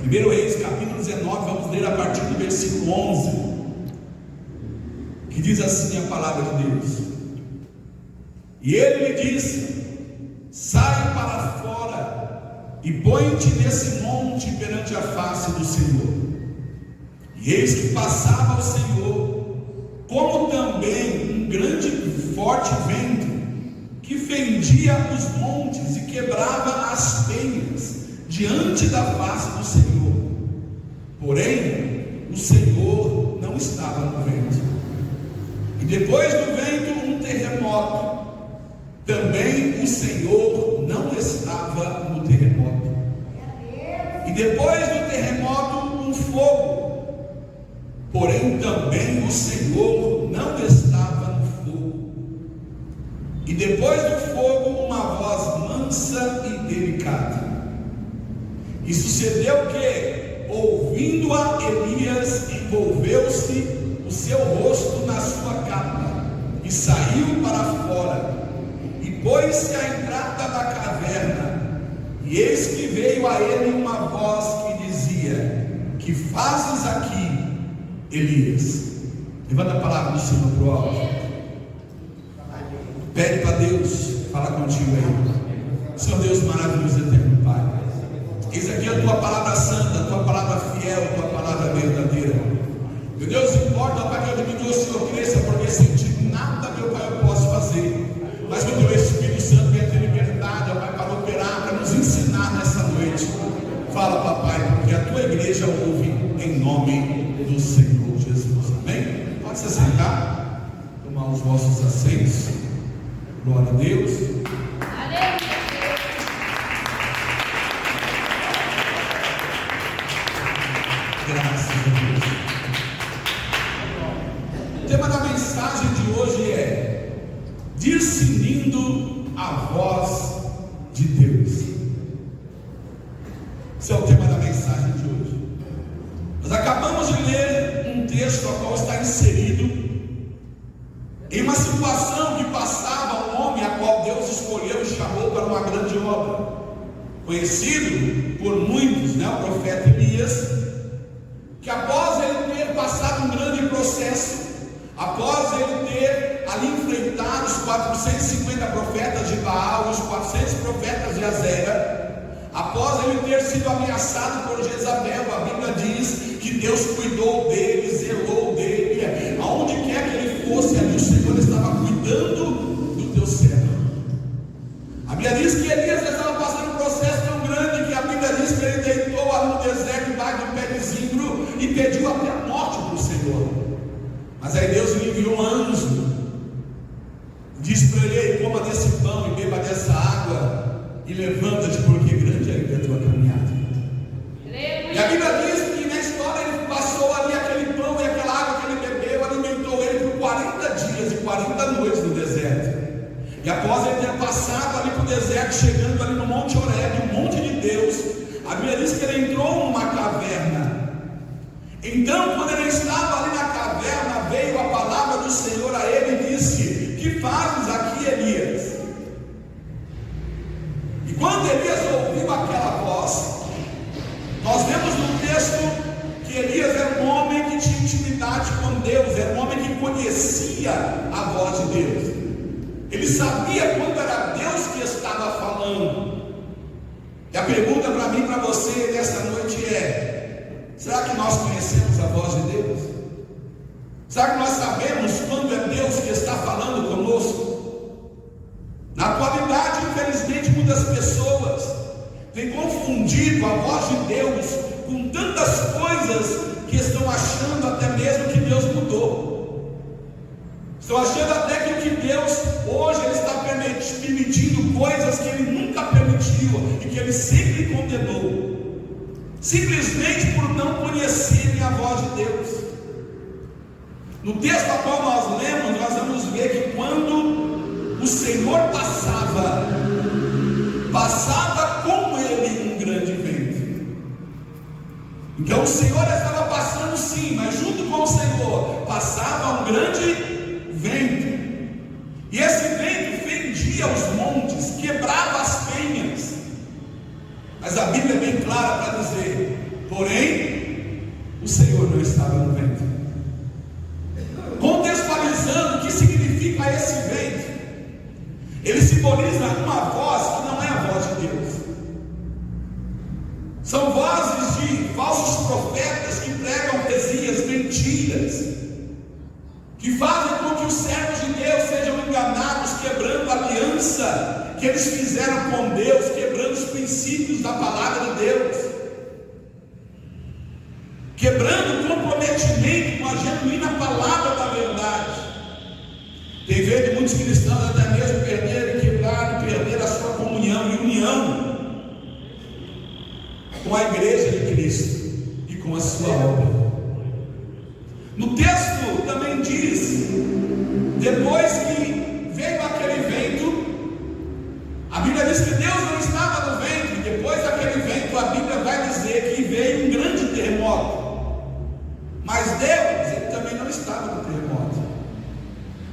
1 Reis capítulo 19, vamos ler a partir do versículo 11, que diz assim a palavra de Deus: E ele lhe disse: sai para fora e põe-te nesse monte perante a face do Senhor. E eis que passava o Senhor, como também um grande e forte vento, que fendia os montes e quebrava as penhas diante da face do Senhor. Porém, o Senhor não estava no vento. E depois do vento, um terremoto. Também o Senhor não estava no terremoto. E depois do terremoto, um fogo. Porém, também o Senhor não estava no fogo. E depois do fogo, uma voz mansa e delicada. E sucedeu que, ouvindo-a, Elias envolveu-se o seu rosto na sua capa e saiu para fora e pôs-se à entrada da caverna. E eis que veio a ele uma voz que dizia: que fazes aqui, Elias? Levanta a palavra do Senhor para o alto. Pede para Deus falar contigo aí. Senhor Deus maravilhoso, eterno Pai, eis aqui a tua palavra santa, a tua palavra fiel, a tua palavra verdadeira. Meu Deus, importa, Pai, que eu diminua, o Senhor cresça, porque sem ti nada, meu Pai, eu posso fazer. Mas que o teu Espírito Santo venha ter liberdade, Pai, para operar, para nos ensinar nessa noite. Fala, Papai, porque a tua igreja ouve em nome do Senhor Jesus. Amém? Pode se sentar, tomar os vossos assentos. Glória a Deus. Graças a Deus. O tema da mensagem de hoje é discernindo a voz de Deus. Esse é o tema da mensagem de hoje. Nós acabamos de ler um texto ao qual está inserido em uma situação que passava um homem a qual Deus escolheu e chamou para uma grande obra, conhecido por muitos, o profeta Elias, que após ele ter passado um grande processo, após ele ter ali enfrentado os 450 profetas de Baal, os 400 profetas de Azera, após ele ter sido ameaçado por Jezabel, a Bíblia diz que Deus cuidou dele, zelou dele, aonde quer que ele fosse, ali o Senhor estava cuidando do teu servo. A Bíblia diz que Elias estava passando um processo tão grande que a Bíblia diz que ele deitou ali no deserto embaixo do pé de zimbro e pediu até a morte para o Senhor. Mas aí Deus lhe enviou um anjo, disse para ele: coma desse pão e beba dessa água e levanta-te, porque grande é a tua caminhada. E a Bíblia diz que na história ele passou ali aquele pão e aquela água que ele bebeu, alimentou ele por 40 dias e 40 noites no deserto. E após ele ter passado ali para o deserto, chegando ali no Monte Horebe, o monte de Deus, a Bíblia diz que ele entrou numa caverna. Então, quando ele estava ali na caverna, veio a palavra do Senhor a ele e disse: que fazes aqui, Elias? E quando Elias ouviu aquela voz, nós vemos no texto que Elias era um homem que tinha intimidade com Deus, era um homem que conhecia a voz de Deus. Ele sabia quando era Deus que estava falando. E a pergunta para mim e para você nesta noite é: será que nós conhecemos a voz de Deus? Será que nós sabemos quando é Deus que está falando conosco? Na atualidade, infelizmente, muitas pessoas têm confundido a voz de Deus com tantas coisas que estão achando até mesmo que Deus mudou. Estão achando até que Deus hoje ele está permitindo coisas que Ele nunca permitiu e que Ele sempre condenou, simplesmente por não conhecerem a voz de Deus. No texto a qual nós lemos, nós vamos ver que quando o Senhor passava com Ele um grande vento. Então o Senhor estava passando sim, mas junto com o Senhor passava um grande vento, e esse vento fendia os montes, quebrava as penhas. Mas a Bíblia é bem clara para dizer: porém o Senhor não estava no vento. Contextualizando o que significa esse vento, ele simboliza uma voz que não é a voz de Deus. São vozes de falsos profetas que pregam heresias, mentiras, que fazem com que os servos de Deus sejam enganados, quebrando a aliança que eles fizeram com Deus, quebrando os princípios da palavra de Deus, quebrando o comprometimento com a genuína palavra da verdade. Tem feito muitos cristãos até mesmo perderem, quebrar e perder a sua comunhão e união com a igreja de Cristo e com a sua obra. No texto também diz, depois que veio aquele vento, a Bíblia diz que Deus não estava no vento, e depois daquele vento a Bíblia vai dizer que veio um grande terremoto, mas Deus, ele também não estava no terremoto.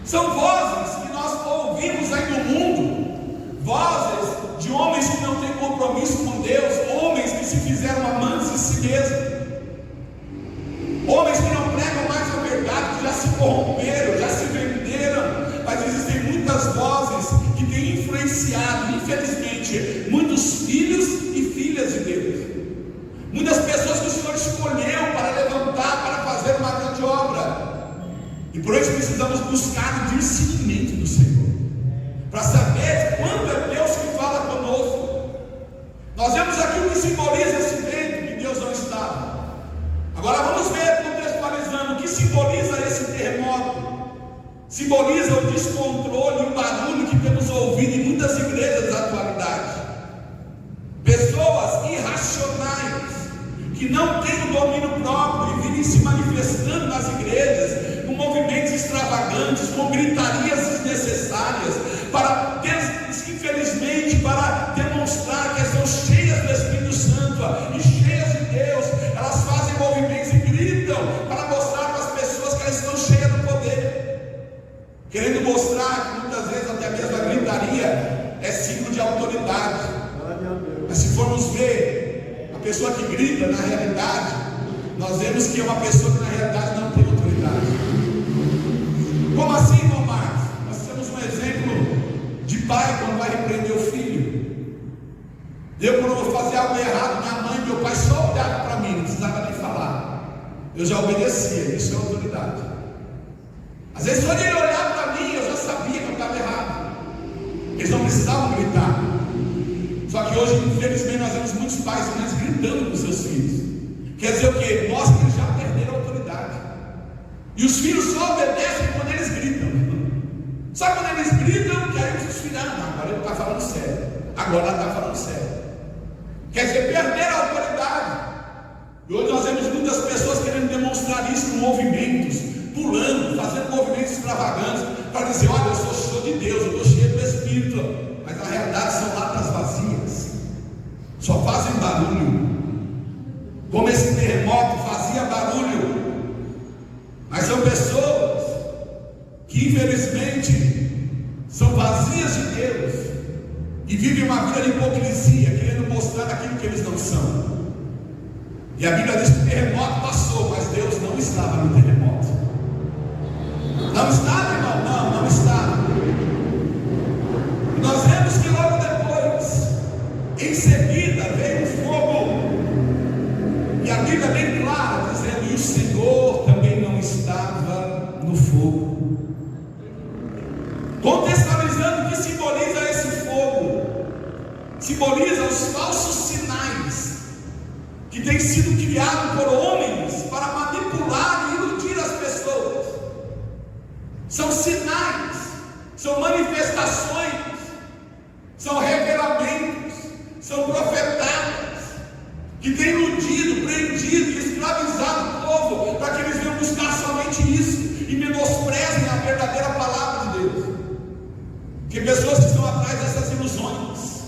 São vozes que nós ouvimos aí no mundo, vozes de homens que não têm compromisso com Deus, homens que se fizeram amantes de si mesmos, homens que não pregam mais a verdade, que já se corromperam, já se venderam. Mas existem muitas vozes que têm influenciado, infelizmente, muitos filhos e filhas de Deus, muitas pessoas que o Senhor escolheu para levantar, para fazer uma grande obra. E por isso precisamos buscar o discernimento do Senhor, para saber quando é Deus que fala conosco. Nós vemos aqui o que simboliza esse vento, que Deus não estava. Agora vamos ver, contextualizando, o que simboliza esse terremoto. Simboliza o descontrole e o barulho que temos ouvido em muitas igrejas da atualidade. Pessoas irracionais, que não têm o domínio próprio e vivem se manifestando nas igrejas, com movimentos extravagantes, com gritarias desnecessárias, infelizmente, para demonstrar que estão cheias do Espírito Santo e cheias de Deus. Elas fazem movimentos e gritam para mostrar para as pessoas que elas estão cheias do poder, querendo mostrar que muitas vezes até mesmo a gritaria é signo de autoridade. Mas se formos ver a pessoa que grita, na realidade, nós vemos que é uma pessoa que na realidade não tem autoridade. Como assim, irmão Marcos? Nós temos um exemplo de pai quando vai repreender o filho. Eu, quando vou fazer algo errado, minha mãe e meu pai só olhavam para mim, não precisava nem falar, eu já obedecia. Isso é autoridade. Às vezes quando ele olhava para mim, eu já sabia que eu estava errado, eles não precisavam gritar. Só que hoje, infelizmente, nós vemos muitos pais e mães gritando com os seus filhos. Quer dizer o quê? Mostra que eles já perderam a autoridade, e os filhos só obedecem quando eles gritam. Só quando eles gritam, que aí os filhos, não, agora ele está falando sério, agora ela está falando sério. Quer dizer, perderam a autoridade. E hoje nós vemos muitas pessoas querendo demonstrar isso com movimentos, pulando, fazendo movimentos extravagantes, para dizer, olha, eu sou cheio de Deus, eu estou cheio do Espírito. Mas na realidade são latas vazias, só fazem barulho, como esse terremoto fazia barulho. Mas são pessoas que infelizmente são vazias de Deus e vivem uma vida de hipocrisia, querendo mostrar aquilo que eles não são. E a Bíblia diz que o terremoto passou, mas Deus não estava no terremoto. Não estava, irmão? Não estava. E nós vemos que logo depois, em seguida, veio um fogo, e a Bíblia é bem clara, dizendo: e o Senhor também não estava no fogo. Contextualizando o que simboliza esse fogo, simboliza os falsos sinais que têm sido criados por homens para manipular e iludir as pessoas. São sinais, são manifestações, são revelamentos, são profetadas que têm iludido, prendido e escravizado o povo para que eles venham buscar somente isso e menosprezem a verdadeira palavra de Deus. Tem pessoas que estão atrás dessas ilusões,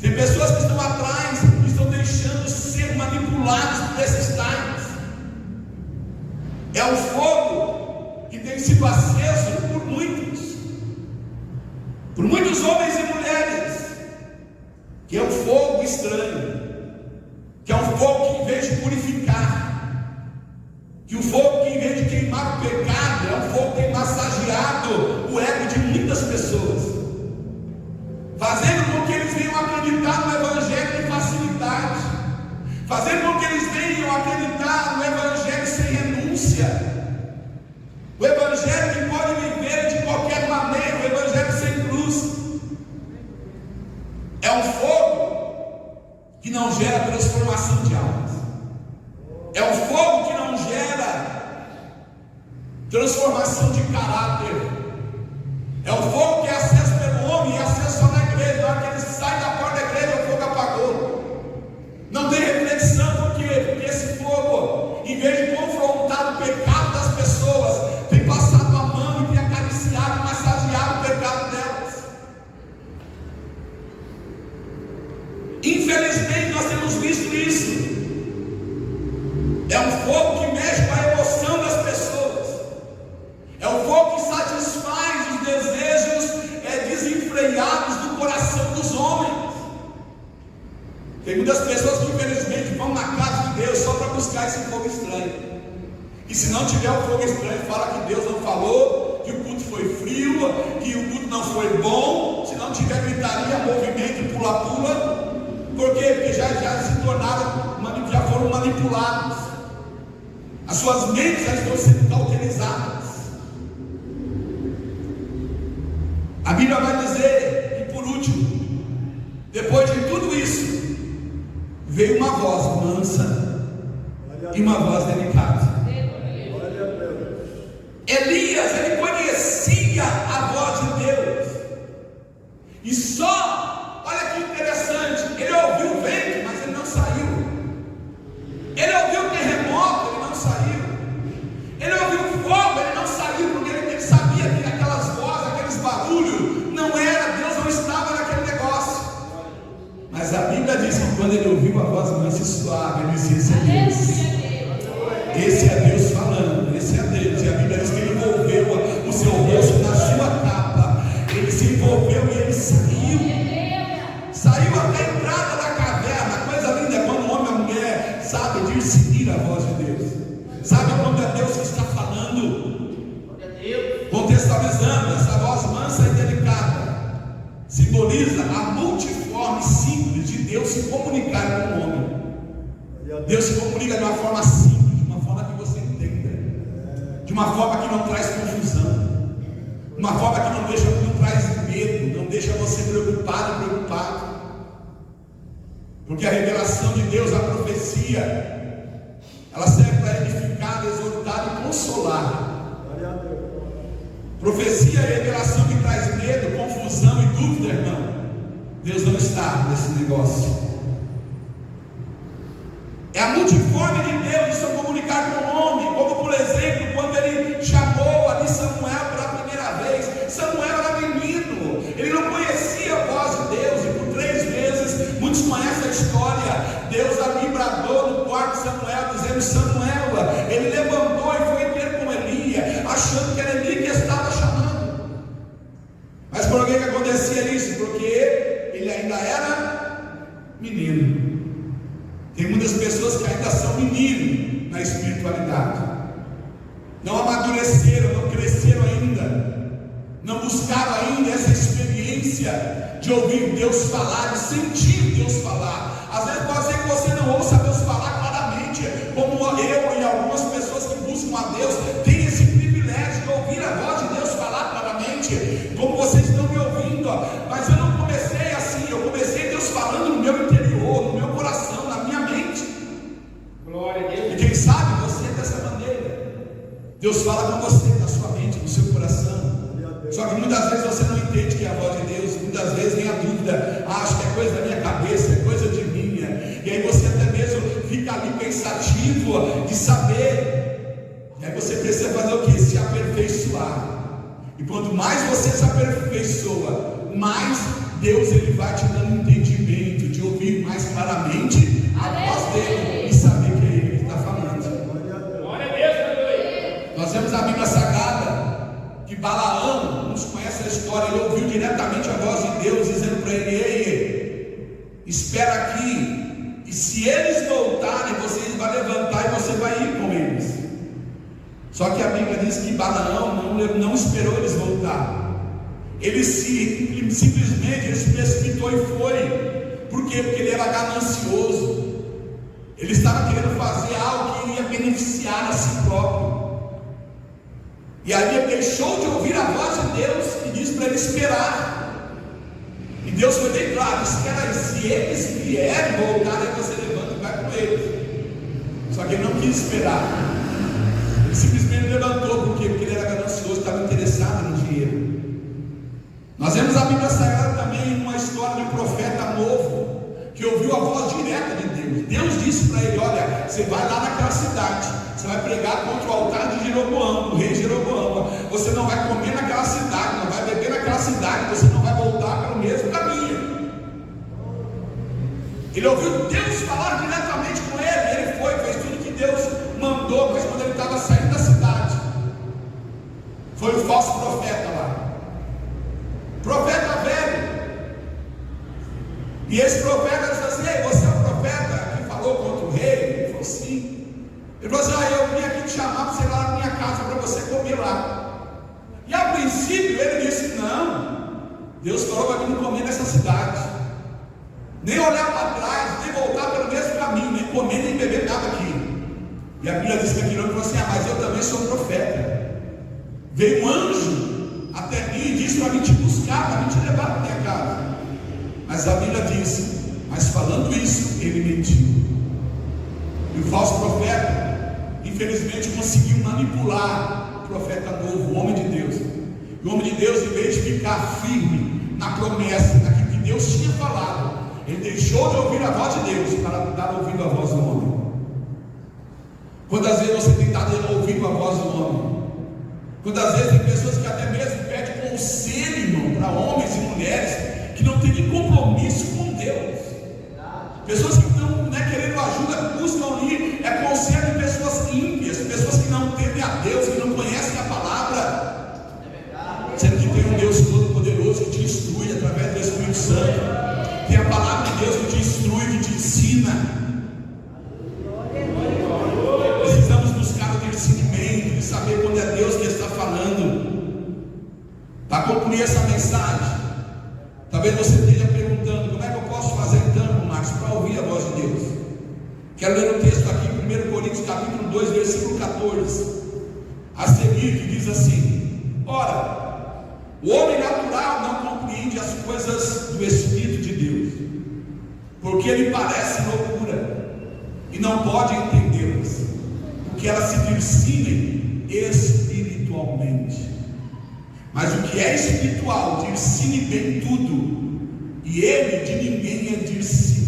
tem pessoas que estão atrás, que estão deixando ser manipulados por esses sinais. É o fogo que tem sido aceso por muitos homens e mulheres, que é um fogo estranho, que é um fogo que em vez de purificar fazendo com que eles venham acreditar no Evangelho sem renúncia, o Evangelho que pode viver de qualquer maneira, o Evangelho sem cruz. É um fogo que não gera transformação de almas, é um fogo que não gera transformação de caráter, é um fogo que é acesso pelo homem e acesso só na igreja. Na hora que ele sai da porta da igreja, o fogo apagou. Não tem reflexão. Por quê? Porque esse fogo, em vez de confrontar o pecado das pessoas, tem passado a mão e tem acariciado, massageado o pecado delas. Infelizmente nós temos visto isso. É um fogo que mexe com a emoção das pessoas, é um fogo que satisfaz os desejos desenfreados do coração dos homens. Tem muitas pessoas que infelizmente vão na casa de Deus só para buscar esse fogo estranho, e se não tiver o fogo estranho, fala que Deus não falou, que o culto foi frio, que o culto não foi bom. Se não tiver gritaria, movimento, pula-pula. Por quê? Porque já se tornaram, já foram manipulados, as suas mentes já estão sendo cauterizadas. A Bíblia vai dizer que, por último, depois de tudo isso, veio uma voz mansa e uma voz delicada. Elias, ele conhecia a voz de Deus, e só, olha que interessante, ele ouviu o vento, mas ele não saiu. Ele ouviu o terremoto, ele não saiu. Ele ouviu o fogo, ele não saiu, porque ele sabia que aquelas vozes, aqueles barulhos, não era, Deus não estava naquele negócio. Mas a Bíblia diz que quando ele ouviu a voz mansa e suave, ele disse: esse é Deus. Esse é Deus falando, esse é Deus. E a Bíblia diz que ele envolveu o seu rosto na sua capa. Ele se envolveu e ele saiu. Saiu até a entrada da caverna. A coisa linda é quando o homem e a mulher sabem discernir a voz de Deus, sabe quando é Deus que está falando. Contextualizando, essa voz mansa e delicada simboliza a multiforme simples de Deus se comunicar com o homem. Deus se comunica de uma forma simples, de uma forma que você entenda, de uma forma que não traz confusão, de uma forma que não traz medo, não deixa você preocupado. Porque a revelação de Deus, a profecia, ela serve para edificar, exortar e consolar. Profecia é revelação que traz medo, confusão e dúvida, irmão. Deus não está nesse negócio. É a multiforme de Deus de se comunicar com o homem, como por exemplo, quando ele chamou ali Samuel pela primeira vez. Samuel era menino, ele não conhecia a voz de Deus, e por 3 vezes, muitos conhecem a história, Deus ali bradou no quarto de Samuel, dizendo: Samuel. Ele levantou e foi ter com Eli, achando que era Eli que estava chamando. Mas por que acontecia isso? Porque ele ainda era menino. Tem muitas pessoas que ainda são meninos na espiritualidade, não amadureceram, não cresceram ainda, não buscaram ainda essa experiência de ouvir Deus falar, de sentir Deus falar. Às vezes pode ser que você não ouça Deus falar claramente, como eu e algumas pessoas que buscam a Deus têm esse privilégio de ouvir a voz de Deus falar claramente, como vocês estão me ouvindo. Mas eu não comecei assim, eu comecei Deus falando no meu interior, no meu coração, na minha mente. Glória a Deus. E quem sabe você é dessa maneira, Deus fala com você, na sua mente, no seu coração. Só que muitas vezes você não entende que é a voz de Deus. Muitas vezes vem a dúvida: acho que é coisa da minha cabeça, é coisa de minha. E aí você até mesmo fica ali pensativo de saber. E aí você precisa fazer o que? Se aperfeiçoar. E quanto mais você se aperfeiçoa, mais Deus ele vai te dando entendimento de ouvir mais claramente a voz dele e saber que é ele que está falando. Glória a Deus. Nós vemos a Bíblia Sagrada que Balaão, uns conhecem a história, ele ouviu diretamente a voz de Deus dizendo para ele: ei, espera aqui, e se eles voltarem, você vai levantar e você vai ir com eles. Só que a Bíblia diz que Balaão não esperou eles voltar. Ele simplesmente se precipitou e foi. Por quê? Porque ele era ganancioso. Ele estava querendo fazer algo que iria beneficiar a si próprio. E aí ele deixou de ouvir a voz de Deus e disse para ele esperar. E Deus foi bem claro: espera aí, se eles vierem voltar, aí você levanta e vai com eles. Só que ele não quis esperar. Ele simplesmente levantou. Por quê? Porque ele era ganancioso, estava interessado no dinheiro. Nós vemos a Bíblia Sagrada também uma história de um profeta novo, que ouviu a voz direta de Deus. Deus disse para ele: olha, você vai lá naquela cidade, você vai pregar contra o altar de Jeroboão, do rei Jeroboão. Você não vai comer naquela cidade, não vai beber naquela cidade, você não vai voltar pelo mesmo caminho. Ele ouviu Deus falar diretamente com ele. Ele foi, fez tudo que Deus mandou. Mas quando ele estava saindo da cidade, foi o falso profeta lá, profeta velho. E esse profeta disse assim: ei, você é o profeta que falou contra o rei? Ele falou: sim. Ele falou assim: eu vim aqui te chamar para você ir lá na minha casa, para você comer lá. E a princípio ele disse: não, Deus falou para mim não comer nessa cidade, nem olhar para trás, nem voltar pelo mesmo caminho, nem comer, nem beber nada aqui. E a Bíblia diz que aquilo falou assim: mas eu também sou profeta. Veio um anjo até mim e disse para mim te buscar, para mim te levar para minha casa. Mas a Bíblia diz: mas falando isso, ele mentiu. E o falso profeta, infelizmente, conseguiu manipular o profeta novo, o homem de Deus. E o homem de Deus, em vez de ficar firme na promessa, naquilo que Deus tinha falado, ele deixou de ouvir a voz de Deus para dar ouvido à voz do homem. Quantas vezes você tem estado ouvindo a voz do homem? Quantas vezes tem pessoas que até mesmo pedem conselho, irmão, para homens e mulheres que não tem nem compromisso com Deus. Pessoas que estão querendo ajuda, buscam ali conselho de pessoas ímpias, pessoas que não temem a Deus, que não conhecem a palavra, sendo que tem um Deus todo-poderoso que te instrui através do Espírito Santo. Tem a palavra de Deus que te instrui, que te ensina. Precisamos buscar o discernimento de saber quando é Deus que está falando. Para concluir essa mensagem, talvez você esteja perguntando: como é que eu posso fazer então, Marcos, para ouvir a voz de Deus? Quero ler um texto aqui em 1 Coríntios capítulo 2, versículo 14 a seguir, que diz assim: ora, o homem natural não compreende as coisas do Espírito de Deus, porque lhe parece loucura, e não pode entendê-las, porque elas se discernem espiritualmente. Mas o que é espiritual discerne bem tudo, e ele de ninguém é discernido.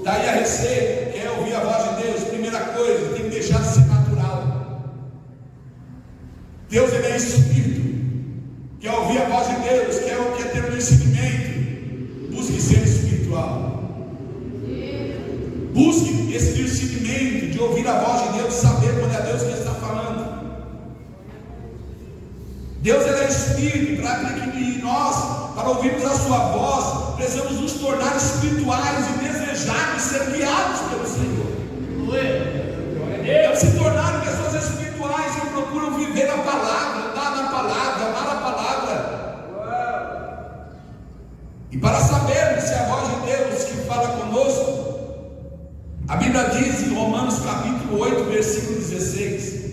Daí a receita: quer ouvir a voz de Deus? Primeira coisa, tem que deixar de ser natural. Deus, ele é espírito. Quer ouvir a voz de Deus? Quer ter um discernimento? Busque ser espiritual. Busque esse discernimento de ouvir a voz de Deus, saber quando é Deus que está falando. Deus, ele é espírito, para que nós, para ouvirmos a sua voz, precisamos nos tornar espirituais e desejarmos ser guiados pelo Senhor. Devemos se tornar pessoas espirituais que procuram viver a palavra, andar na palavra, amar a palavra. E para sabermos se é a voz de Deus que fala conosco, a Bíblia diz em Romanos capítulo 8, versículo 16,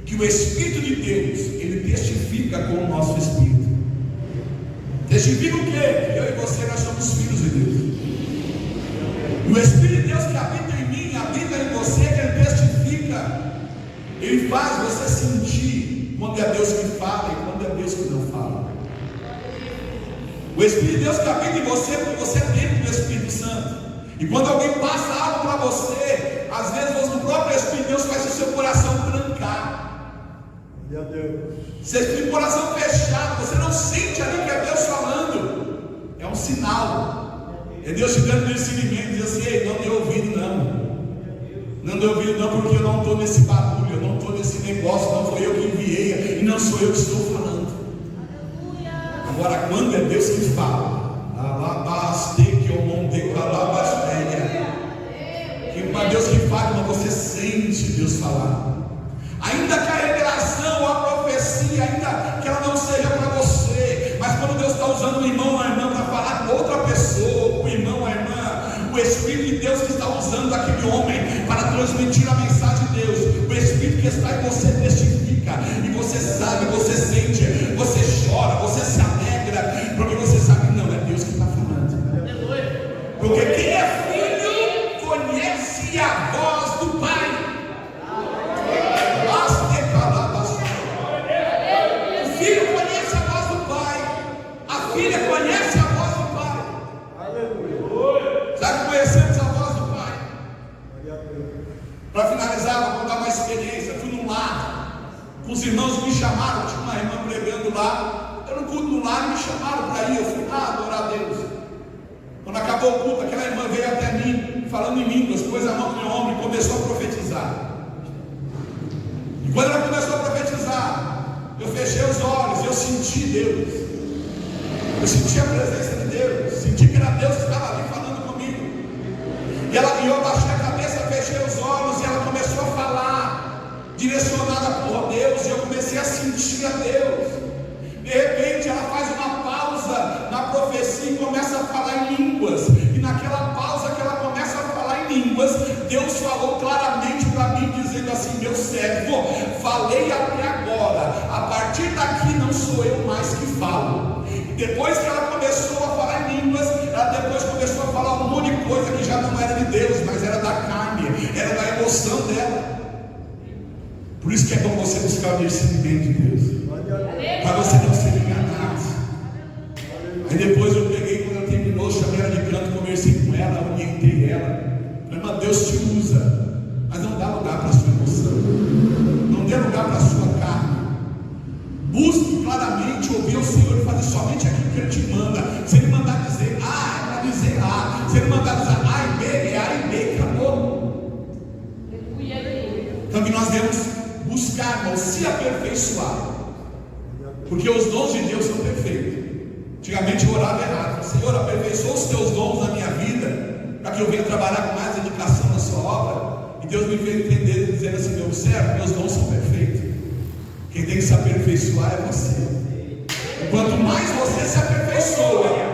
que o Espírito de Deus, ele testifica com o nosso Espírito. Testifica o quê? Que eu e você, nós somos filhos de Deus. E o Espírito de Deus que habita em mim, habita em você, que ele testifica. Ele faz você sentir quando é Deus que fala e quando é Deus que não fala. O Espírito de Deus que habita em você, porque você é dentro do Espírito Santo. E quando alguém passa algo para você, às vezes o próprio Espírito de Deus faz o seu coração trancar. Você tem o coração fechado, você não sente ali que é Deus falando. É um sinal. É Deus te dando discernimento, diz assim: ei, não dê ouvido não. Não dê ouvido não, porque eu não estou nesse barulho, eu não estou nesse negócio, não foi eu que enviei, e não sou eu que estou falando. Agora, quando é Deus que fala, que é Deus que fala, mas você sente Deus falar. Ainda que a revelação ou a profecia, ainda que ela não seja para você, mas quando Deus está usando o irmão ou a irmã para falar com outra pessoa, o irmão ou a irmã, o Espírito de Deus que está usando aquele homem para transmitir a mensagem de Deus. O Espírito que está em você testifica, e você sabe, você sente, você chora, você se alegra, porque você sabe, não, é Deus que está falando. Porque quem é filho conhece a voz do Pai. O filho conhece a voz do Pai, a filha conhece a voz do Pai. Sabe, conhecemos a voz do Pai. Para finalizar, vou contar uma experiência. Fui num lar, com os irmãos me chamaram, tinha uma irmã pregando lá. Eu no culto no lar, me chamaram para ir. Eu fui lá adorar a Deus. Quando acabou o culto, aquela irmã veio até mim, falando em línguas, pôs a mão no meu ombro e começou a profetizar. E quando ela começou a profetizar, eu fechei os olhos e eu senti Deus. Eu senti a presença de Deus, senti que era Deus que estava ali falando comigo. E eu abaixei a cabeça, fechei os olhos, e ela começou a falar, direcionada por Deus, e eu comecei a sentir a Deus. De repente ela faz uma pausa na profecia e começa a falar em línguas. E naquela pausa que ela começa a falar em línguas, Deus falou claramente para mim, dizendo assim: meu servo, falei até agora, a partir daqui não sou eu mais que falo. E depois que ela começou a falar em línguas, ela depois começou a falar um monte de coisa que já não era de Deus, mas era da carne, era da emoção dela. Por isso que é bom você buscar o discernimento de Deus, para você não ser enganado. Aí depois eu peguei, quando ela terminou, chamei ela de canto, conversei com ela, orientei ela. Falei: mas Deus te usa, mas não dá lugar para a sua emoção, não dê lugar para a sua carne. Busque claramente ouvir o Senhor e fazer somente aquilo que Ele te manda. Se Ele mandar dizer A, é para dizer A. Se Ele mandar dizer A e B, é A e B, acabou. Então que nós devemos buscar, irmão, se aperfeiçoar, porque os dons de Deus são perfeitos. Antigamente eu orava errado: Senhor, aperfeiçoa os teus dons na minha vida, para que eu venha trabalhar com mais dedicação na sua obra. E Deus me veio entender, dizendo assim: meu servo, meus dons são perfeitos. Quem tem que se aperfeiçoar é você. E quanto mais você se aperfeiçoa,